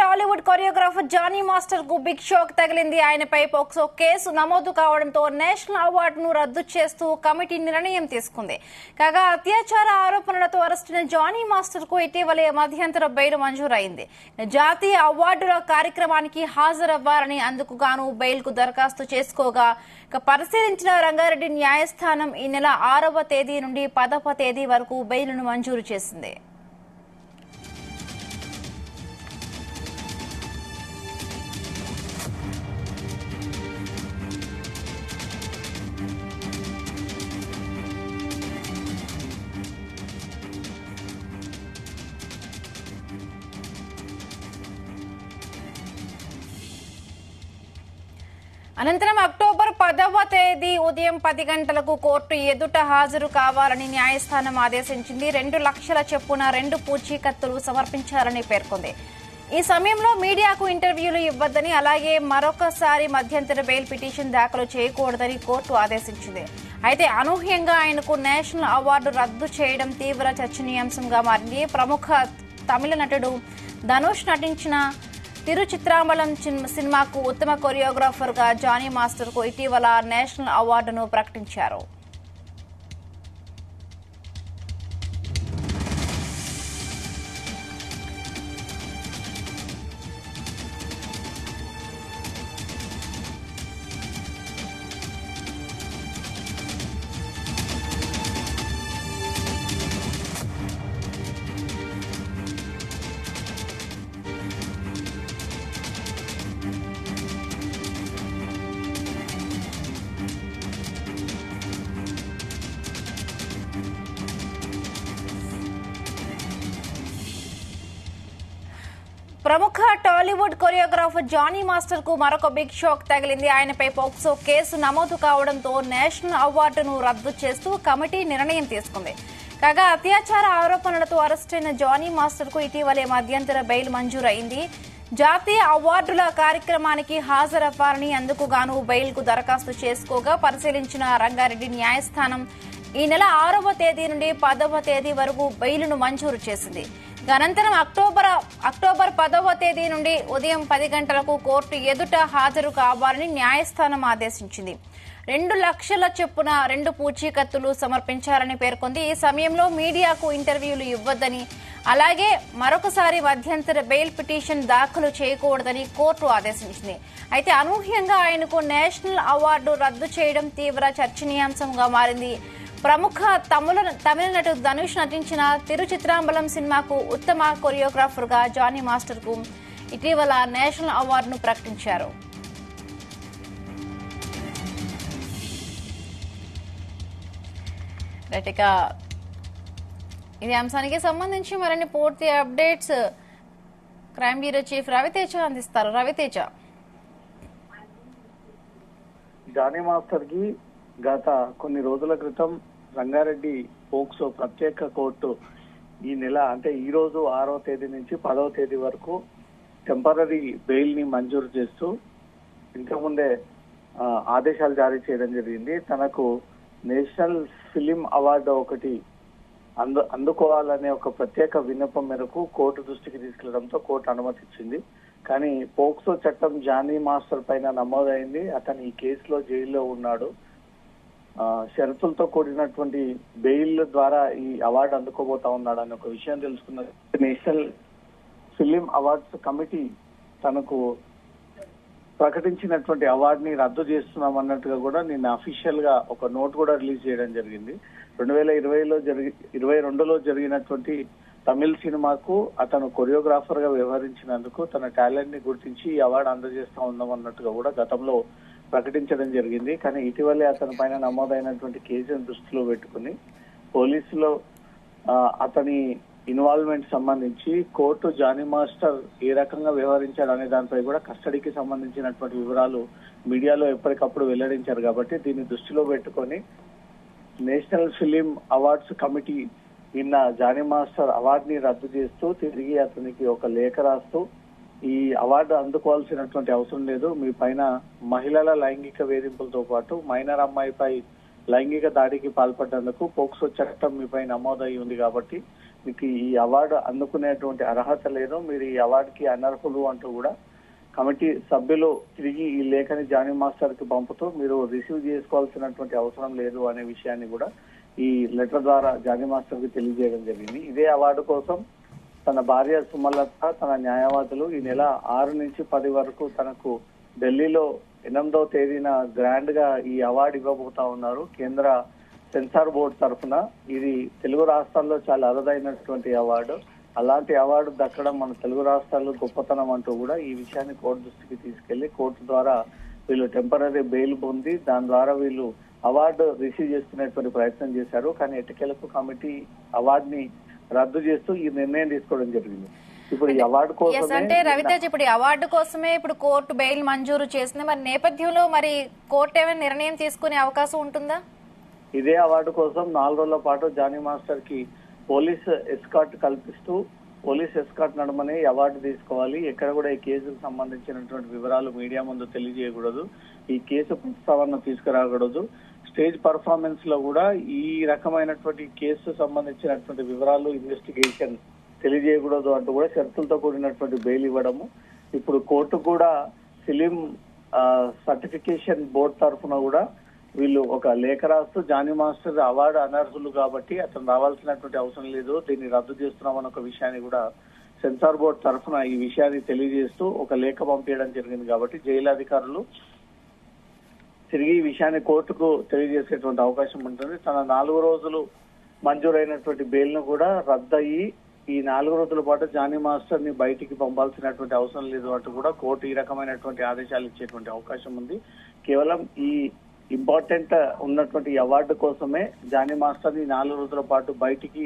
Tollywood choreographer Johnny master కు big shock తగిలింది. ఆయనపై పోక్సో కేసు నమోదు కావడంతో నేషనల్ అవార్డును రద్దు చేస్తూ కమిటీ నిర్ణయం తీసుకుంది. కాగా అత్యాచార ఆరోపణలతో అరెస్టైన జానీ మాస్టర్ కు ఇటీవలే మధ్యంతర బెయిల్ మంజూరైంది. జాతీయ అవార్డుల కార్యక్రమానికి హాజరవ్వాలని అందుకు గాను బెయిల్ కు దరఖాస్తు చేసుకోగా పరిశీలించిన రంగారెడ్డి న్యాయస్థానం ఈ నెల 6వ తేదీ నుండి 10వ తేదీ వరకు బెయిల్ను మంజూరు చేసింది. అనంతరం అక్టోబర్ 10వ తేదీ ఉదయం 10 గంటలకు కోర్టు ఎదుట హాజరు కావాలని న్యాయస్థానం ఆదేశించింది. 2 లక్షల చొప్పున 2 పూచీకత్తులు సమర్పించాలని పేర్కొంది. ఈ సమయంలో మీడియాకు ఇంటర్వ్యూలు ఇవ్వద్దని, అలాగే మరొకసారి మధ్యంతర బెయిల్ పిటిషన్ దాఖలు చేయకూడదని కోర్టు ఆదేశించింది. అయితే అనూహ్యంగా ఆయనకు నేషనల్ అవార్డు రద్దు చేయడం తీవ్ర చర్చనీయాంశంగా మారింది. ప్రముఖ తమిళ నటుడు ధనుష్ నటించిన తిరుచిత్రాంబలం సినిమాకు ఉత్తమ కొరియోగ్రాఫర్ గా జానీ మాస్టర్ కు ఇటీవల నేషనల్ అవార్డును ప్రకటించారు. ప్రముఖ టాలీవుడ్ కొరియోగ్రాఫర్ జానీ మాస్టర్ కు మరొక బిగ్ షాక్ తగిలింది. ఆయనపై పోక్సో కేసు నమోదు కావడంతో నేషనల్ అవార్డును రద్దు చేస్తూ కమిటీ నిర్ణయం తీసుకుంది. కాగా అత్యాచార ఆరోపణలతో అరెస్టైన జానీ మాస్టర్ కు ఇటీవలే మధ్యంతర బెయిల్ మంజూరైంది. జాతీయ అవార్డుల కార్యక్రమానికి హాజరవ్వాలని అందుకు గాను బెయిల్ కు దరఖాస్తు చేసుకోగా పరిశీలించిన రంగారెడ్డి న్యాయస్థానం ఈ నెల 6వ తేదీ నుండి 10వ తేదీ వరకు బెయిల్ను మంజూరు చేసింది. అనంతరం అక్టోబర్ 10వ తేదీ నుండి ఉదయం 10 గంటలకు కోర్టు ఎదుట హాజరు కావాలని న్యాయస్థానం ఆదేశించింది. 2 లక్షల చొప్పున 2 పూచీకత్తులు సమర్పించాలని పేర్కొంది. ఈ సమయంలో మీడియాకు ఇంటర్వ్యూలు ఇవ్వద్దని, అలాగే మరొకసారి మధ్యంతర బెయిల్ పిటిషన్ దాఖలు చేయకూడదని కోర్టు ఆదేశించింది. అయితే అనూహ్యంగా ఆయనకు నేషనల్ అవార్డు రద్దు చేయడం తీవ్ర చర్చనీయాంశంగా మారింది. ప్రముఖ తమిళ నటుడు ధనుష్ నటించిన తిరుచిత్రాంబలం సినిమాకు ఉత్తమ కొరియోగ్రాఫర్ గా జానీ మాస్టర్ కు ఇటీవల నేషనల్ అవార్డును ప్రకటించారు. ఇది అంశానికి సంబంధించి మరిన్ని పూర్తి updates crime bureau chief Raviteja అందిస్తారు. రవితేజ, జానీ మాస్టర్ కి గత కొన్ని రోజుల క్రితం రంగారెడ్డి పోక్సో ప్రత్యేక కోర్టు ఈ నెల అంటే ఈ రోజు 6వ తేదీ నుంచి 10వ తేదీ వరకు టెంపరరీ బెయిల్ ని మంజూరు చేస్తూ ఇంతకుముందే ఆదేశాలు జారీ చేయడం జరిగింది. తనకు నేషనల్ ఫిలిం అవార్డు ఒకటి అందుకోవాలనే ఒక ప్రత్యేక విన్నపం మేరకు కోర్టు దృష్టికి తీసుకెళ్లడంతో కోర్టు అనుమతిచ్చింది. కానీ పోక్సో చట్టం జానీ మాస్టర్ పైన నమోదైంది. అతను ఈ కేసులో జైల్లో ఉన్నాడు. షరతులతో కూడినటువంటి బెయిల్ ద్వారా ఈ అవార్డు అందుకోబోతా ఉన్నాడు అనే ఒక విషయం తెలుసుకున్నది. నేషనల్ ఫిలిం అవార్డ్స్ కమిటీ తనకు ప్రకటించినటువంటి అవార్డుని రద్దు చేస్తున్నాం అన్నట్టుగా కూడా నిన్న అఫీషియల్ గా ఒక నోట్ కూడా రిలీజ్ చేయడం జరిగింది. 2022లో జరిగినటువంటి తమిళ సినిమాకు అతను కొరియోగ్రాఫర్ గా వ్యవహరించినందుకు తన టాలెంట్ ని గుర్తించి ఈ అవార్డు అందజేస్తా ఉందాం అన్నట్టుగా కూడా గతంలో ప్రకటించడం జరిగింది. కానీ ఇటీవలే అతని పైన నమోదైనటువంటి కేసును దృష్టిలో పెట్టుకుని పోలీసులో అతని ఇన్వాల్వ్మెంట్ సంబంధించి కోర్టు జానీ మాస్టర్ ఏ రకంగా వ్యవహరించాడు అనే దానిపై కూడా కస్టడీకి సంబంధించినటువంటి వివరాలు మీడియాలో ఎప్పటికప్పుడు వెల్లడించారు. కాబట్టి దీన్ని దృష్టిలో పెట్టుకొని నేషనల్ ఫిలిం అవార్డ్స్ కమిటీ నిన్న జానీ మాస్టర్ అవార్డుని రద్దు చేస్తూ తిరిగి అతనికి ఒక లేఖ రాస్తూ ఈ అవార్డు అందుకోవాల్సినటువంటి అవసరం లేదు, మీ పైన మహిళల లైంగిక వేధింపులతో పాటు మైనర్ అమ్మాయిపై లైంగిక దాడికి పాల్పడ్డందుకు పోక్సో చట్టం మీపై నమోదై ఉంది కాబట్టి మీకు ఈ అవార్డు అందుకునేటువంటి అర్హత లేదు, మీరు ఈ అవార్డుకి అనర్హులు అంటూ కూడా కమిటీ సభ్యులు తిరిగి ఈ లేఖని జానీ మాస్టర్ కి పంపుతూ మీరు రిసీవ్ చేసుకోవాల్సినటువంటి అవసరం లేదు అనే విషయాన్ని కూడా ఈ లెటర్ ద్వారా జానీ మాస్టర్ కి తెలియజేయడం జరిగింది. ఇదే అవార్డు కోసం తన భార్య సుమలత, తన న్యాయవాదులు ఈ నెల 6 నుంచి 10 వరకు తనకు ఢిల్లీలో 8వ తేదీన గ్రాండ్ గా ఈ అవార్డు ఇవ్వబోతా ఉన్నారు. కేంద్ర సెన్సార్ బోర్డు తరఫున ఇది తెలుగు రాష్ట్రాల్లో చాలా అరుదైనటువంటి అవార్డు. అలాంటి అవార్డు దక్కడం మన తెలుగు రాష్ట్రాల్లో గొప్పతనం అంటూ కూడా ఈ విషయాన్ని కోర్టు దృష్టికి తీసుకెళ్లి కోర్టు ద్వారా వీళ్ళు టెంపరీ బెయిల్ పొంది దాని ద్వారా వీళ్ళు అవార్డు రిసీవ్ చేసుకునేటువంటి ప్రయత్నం చేశారు. కానీ ఎట్టకేలకు కమిటీ అవార్డుని రద్దు చేస్తూ ఈ నిర్ణయం తీసుకోవడం జరిగింది. ఇప్పుడు ఈ అవార్డు కోసం అంటే రవితేజ్ ఇప్పుడు ఈ అవార్డు కోసమే ఇప్పుడు కోర్టు బెయిల్ మంజూరు చేసింది. మరి నేపథ్యంలో మరి కోర్టు ఏమైనా నిర్ణయం తీసుకునే అవకాశం ఉంటుందా? ఇదే అవార్డు కోసం 4 రోజుల పాటు జానీ మాస్టర్ కి పోలీస్ ఎస్కార్ట్ కల్పిస్తూ పోలీస్ ఎస్కార్ట్ నడమని అవార్డు తీసుకోవాలి, ఎక్కడ కూడా ఈ కేసుకు సంబంధించినటువంటి వివరాలు మీడియా ముందు తెలియజేయకూడదు, ఈ కేసు ప్రస్తావన తీసుకురాకూడదు, స్టేజ్ పర్ఫార్మెన్స్ లో కూడా ఈ రకమైనటువంటి కేసు సంబంధించినటువంటి వివరాలు ఇన్వెస్టిగేషన్ తెలియజేయకూడదు అంటూ కూడా షరతులతో కూడినటువంటి బెయిల్ ఇవ్వడము. ఇప్పుడు కోర్టు కూడా ఫిలిం సర్టిఫికేషన్ బోర్డు తరఫున కూడా వీళ్ళు ఒక లేఖ రాస్తూ జానీ మాస్టర్ అవార్డు అనర్హులు కాబట్టి అతను రావాల్సినటువంటి అవసరం లేదు, దీన్ని రద్దు చేస్తున్నామని ఒక విషయాన్ని కూడా సెన్సార్ బోర్డు తరఫున ఈ విషయాన్ని తెలియజేస్తూ ఒక లేఖ పంపించడం జరిగింది. కాబట్టి జైలు అధికారులు తిరిగి ఈ విషయాన్ని కోర్టుకు తెలియజేసేటువంటి అవకాశం ఉంటుంది. తన 4 రోజులు మంజూరైనటువంటి బెయిల్ ను కూడా రద్దయి ఈ 4 రోజుల పాటు జానీ మాస్టర్ ని బయటికి పంపాల్సినటువంటి అవసరం లేదు అంటూ కూడా కోర్టు ఈ రకమైనటువంటి ఆదేశాలు ఇచ్చేటువంటి అవకాశం ఉంది. కేవలం ఈ ఇంపార్టెంట్ ఉన్నటువంటి అవార్డు కోసమే జానీ మాస్టర్ ని 4 రోజుల పాటు బయటికి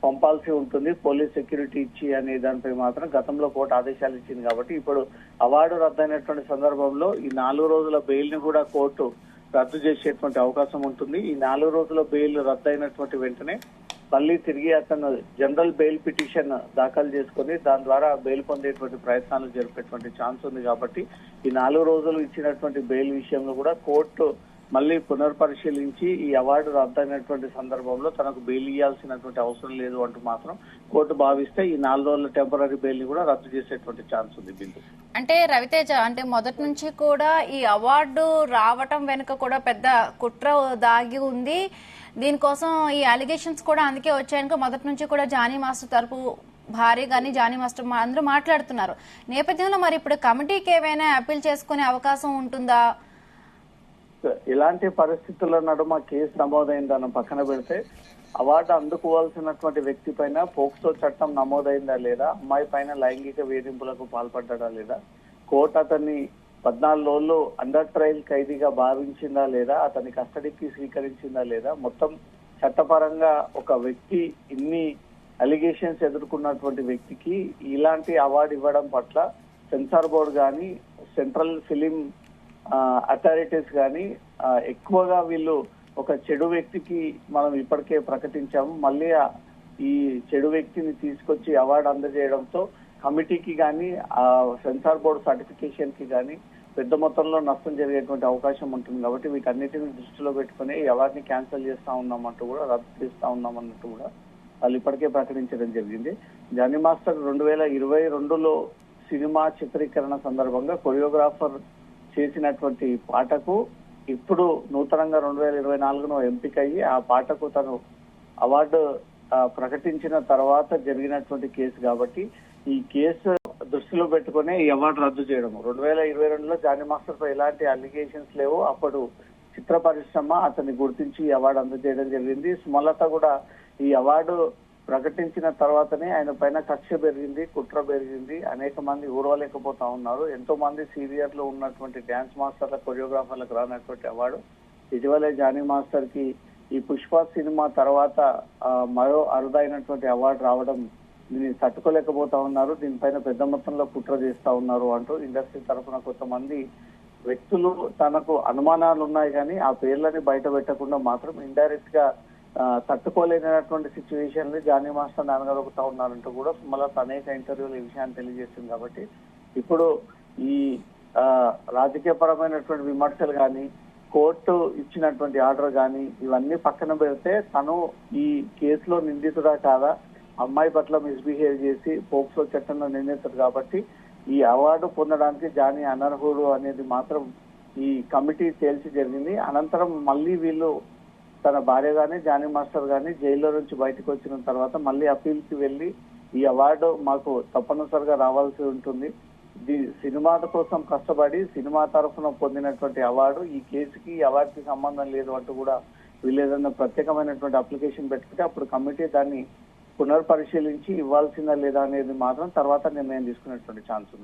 పంపాల్సి ఉంటుంది పోలీస్ సెక్యూరిటీ ఇచ్చి అనే దానిపై మాత్రం గతంలో కోర్టు ఆదేశాలు ఇచ్చింది. కాబట్టి ఇప్పుడు అవార్డు రద్దయినటువంటి సందర్భంలో ఈ 4 రోజుల బెయిల్ ని కూడా కోర్టు రద్దు చేసేటువంటి అవకాశం ఉంటుంది. ఈ 4 రోజుల బెయిల్ రద్దయినటువంటి వెంటనే మళ్ళీ తిరిగి అతను జనరల్ బెయిల్ పిటిషన్ దాఖలు చేసుకుని దాని ద్వారా బెయిల్ పొందేటువంటి ప్రయత్నాలు జరిపేటువంటి ఛాన్స్ ఉంది. కాబట్టి ఈ 4 రోజులు ఇచ్చినటువంటి బెయిల్ విషయంలో కూడా కోర్టు మళ్ళీ పునర్పరిశీలించి ఈ అవార్డు రద్దయినటువంటి సందర్భంలో తనకు బెయిల్ ఇవ్వాల్సినటువంటి అవసరం లేదు అంటూ మాత్రం కోర్టు భావిస్తే ఈ 4 రోజుల టెంపరీ బెయిల్ ని కూడా రద్దు చేసేటువంటి ఛాన్స్ ఉంది. బిందు అంటే రవితేజ అంటే మొదటి నుంచి కూడా ఈ అవార్డు రావటం వెనుక కూడా పెద్ద కుట్ర దాగి ఉంది. దీనికోసం ఈ అలిగేషన్స్ కూడా అందుకే వచ్చాయనుకో మొదటి నుంచి కూడా జానీ మాస్టర్ తరపు భార్య కానీ జానీ మాస్టర్ అందరూ మాట్లాడుతున్నారు. నేపథ్యంలో మరి ఇప్పుడు కమిటీకి ఏమైనా అప్పీల్ చేసుకునే అవకాశం ఉంటుందా? ఇలాంటి పరిస్థితుల నడుమ కేసు నమోదైందని పక్కన పెడితే అవార్డు అందుకోవాల్సినటువంటి వ్యక్తి పైన పోక్సో చట్టం నమోదైందా లేదా, అమ్మాయి పైన లైంగిక వేధింపులకు పాల్పడ్డా లేదా, కోర్టు అతన్ని 14 రోజులు అండర్ ట్రయల్ ఖైదీగా భావించిందా లేదా, అతని కస్టడీకి స్వీకరించిందా లేదా, మొత్తం చట్టపరంగా ఒక వ్యక్తి ఇన్ని అలిగేషన్స్ ఎదుర్కొన్నటువంటి వ్యక్తికి ఇలాంటి అవార్డు ఇవ్వడం పట్ల సెన్సార్ బోర్డు కానీ సెంట్రల్ ఫిలిం అథారిటీస్ కానీ ఎక్కువగా వీళ్ళు ఒక చెడు వ్యక్తికి మనం ఇప్పటికే ప్రకటించాము, మళ్ళీ ఈ చెడు వ్యక్తిని తీసుకొచ్చి అవార్డు అందజేయడంతో కమిటీకి కానీ సెన్సార్ బోర్డు సర్టిఫికేషన్ కి కానీ పెద్ద మొత్తంలో నష్టం జరిగేటువంటి అవకాశం ఉంటుంది. కాబట్టి వీటన్నిటిని దృష్టిలో పెట్టుకుని ఈ అవార్డుని క్యాన్సిల్ చేస్తా ఉన్నామంటూ కూడా రద్దు చేస్తా ఉన్నామన్నట్టు కూడా వాళ్ళు ఇప్పటికే ప్రకటించడం జరిగింది. జానీ మాస్టర్ 2022లో సినిమా చిత్రీకరణ సందర్భంగా కొరియోగ్రాఫర్ చేసినటువంటి పాటకు ఇప్పుడు నూతనంగా 2024లో ఎంపికయ్యి ఆ పాటకు తను అవార్డు ప్రకటించిన తర్వాత జరిగినటువంటి కేసు. కాబట్టి ఈ కేసు దృష్టిలో పెట్టుకుని ఈ అవార్డు రద్దు చేయడం. 2022లో జానీ మాస్టర్ పై ఎలాంటి అలిగేషన్స్ లేవు. అప్పుడు చిత్ర పరిశ్రమ అతన్ని గుర్తించి ఈ అవార్డు అందజేయడం జరిగింది. సుమలత కూడా ఈ అవార్డు ప్రకటించిన తర్వాతనే ఆయన పైన కక్ష పెరిగింది, కుట్ర పెరిగింది, అనేక మంది ఊరవలేకపోతా ఉన్నారు. ఎంతో మంది సీనియర్ లో ఉన్నటువంటి డాన్స్ మాస్టర్ల కొరియోగ్రాఫర్లకు రానటువంటి అవార్డు ఇటీవలే జానీ మాస్టర్ కి ఈ పుష్ప సినిమా తర్వాత మరో అరుదైనటువంటి అవార్డు రావడం దీన్ని తట్టుకోలేకపోతా ఉన్నారు. దీనిపైన పెద్ద మొత్తంలో కుట్ర చేస్తా ఉన్నారు అంటూ ఇండస్ట్రీ తరఫున కొంతమంది వ్యక్తులు తనకు అనుమానాలు ఉన్నాయి కానీ ఆ పేర్లని బయట పెట్టకుండా మాత్రం ఇండైరెక్ట్ గా తట్టుకోలేనటువంటి సిచ్యువేషన్ జానీ మాస్టర్ అనగలుగుతా ఉన్నారంటూ కూడా సుమలత అనేక ఇంటర్వ్యూలు ఈ విషయాన్ని తెలియజేస్తుంది. కాబట్టి ఇప్పుడు ఈ రాజకీయ పరమైనటువంటి విమర్శలు కానీ కోర్టు ఇచ్చినటువంటి ఆర్డర్ కానీ ఇవన్నీ పక్కన పెడితే తను ఈ కేసులో నిందితుడా కాదా, అమ్మాయి పట్ల మిస్బిహేవ్ చేసి పోక్సో చట్టంలో నిందించారు కాబట్టి ఈ అవార్డు పొందడానికి జానీ అనర్హుడు అనేది మాత్రం ఈ కమిటీ తేల్చి జరిగింది. అనంతరం మళ్ళీ వీళ్ళు తన భార్య గాని జానీ మాస్టర్ గాని జైల్లో నుంచి బయటకు వచ్చిన తర్వాత మళ్ళీ అప్పీల్ కి వెళ్లి ఈ అవార్డు మాకు తప్పనిసరిగా రావాల్సి ఉంటుంది, సినిమా కోసం కష్టపడి సినిమా తరఫున పొందినటువంటి అవార్డు, ఈ కేసుకి ఈ అవార్డుకి సంబంధం లేదు అంటూ కూడా వీళ్ళు ఏదైనా ప్రత్యేకమైనటువంటి అప్లికేషన్ పెట్టుకుంటే అప్పుడు కమిటీ దాన్ని పునర్పరిశీలించి ఇవ్వాల్సిందా లేదా అనేది మాత్రం తర్వాత నిర్ణయం తీసుకునేటువంటి ఛాన్స్ ఉంది.